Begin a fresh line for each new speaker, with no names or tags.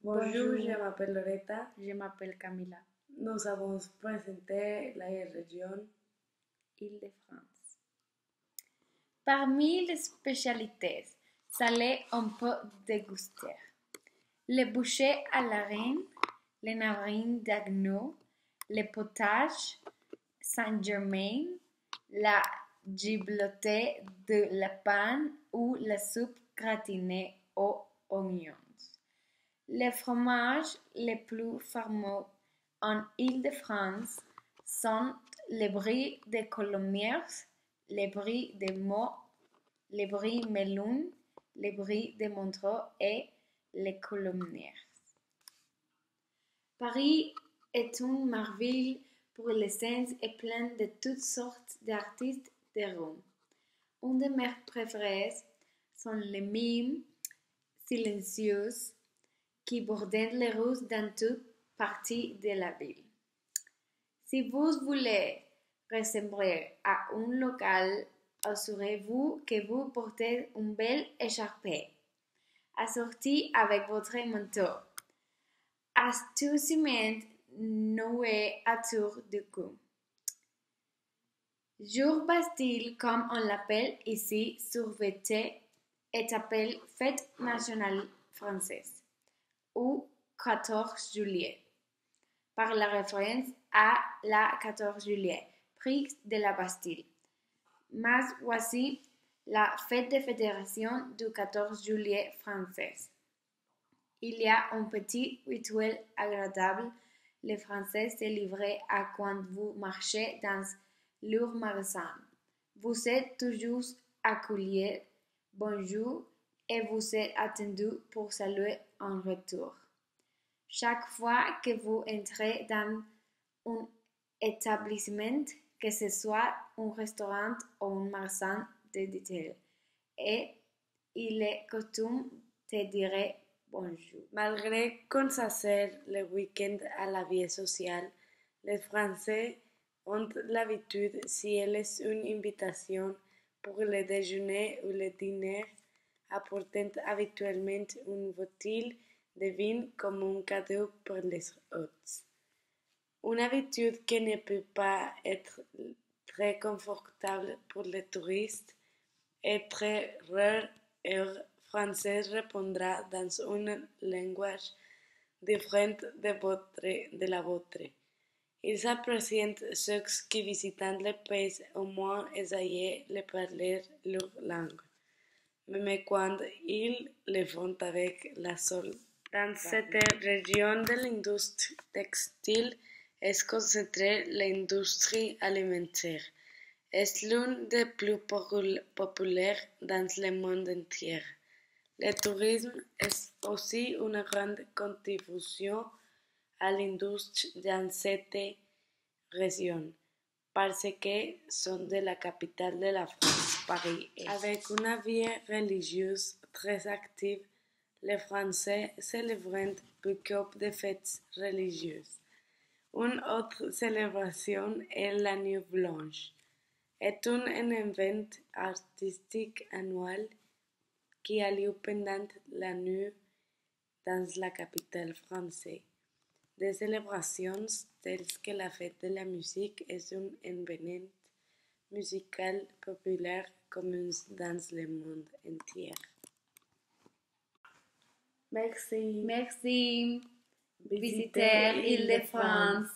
Bonjour, je m'appelle Loretta.
Je m'appelle Camila,
Nous avons présenté la région
Île-de-France. Parmi les spécialités salées, on peut déguster les bouchées à la reine, les narines d'agneau, le potage Saint-Germain, la giblotée de lapin ou la soupe gratinée aux oignons. Les fromages les plus fameux en Île-de-France sont les brie de Coulommiers, les brie de Meaux, les brie Melun, les brie de Montreux et les Coulommiers. Paris est une merveille pour les scènes et plein de toutes sortes d'artistes de Rome. Un de mes préférés sont les mimes silencieuses qui bordent les rues dans toute partie de la ville. Si vous voulez ressembler à un local, assurez-vous que vous portez une belle écharpe, assortie avec votre manteau, astucieusement noué autour du cou. Jour Bastille, comme on l'appelle ici, survêté, est appelé Fête nationale française, ou 14 juillet, par la référence à la 14 juillet, prise de la Bastille. Mais voici la fête de fédération du 14 juillet française. Il y a un petit rituel agréable. Les Français se livrent à quand vous marchez dans leur magasin. Vous êtes toujours accueillis, bonjour, et vous êtes attendu pour saluer en retour. Chaque fois que vous entrez dans un établissement, que ce soit un restaurant ou un magasin de détail, et il est coutume de dire bonjour.
Malgré qu'on s'assure le week-end à la vie sociale, les Français ont l'habitude, si elle est une invitation pour le déjeuner ou le dîner, apporter habituellement une bouteille de vin comme un cadeau pour les hôtes. Une habitude qui ne peut pas être très confortable pour les touristes est très rare et français répondra dans un langage différent de la vôtre. Ils apprécient ceux qui visitant le pays au moins essayer de parler leur langue, même quand ils le font avec la seule. Dans cette région de l'industrie textile est concentrée l'industrie alimentaire. C'est l'une des plus populaires dans le monde entier. Le tourisme est aussi une grande contribution à l'industrie dans cette région, parce que sont de la capitale de la France, Paris. Avec une vie religieuse très active, les Français célèbrent beaucoup de fêtes religieuses. Une autre célébration est la Nuit Blanche. C'est un événement artistique annuel qui a lieu pendant la nuit dans la capitale française. Des célébrations telles que la fête de la musique est un événement musical populaire commun dans le monde entier.
Merci. Visiteurs Île-de-France.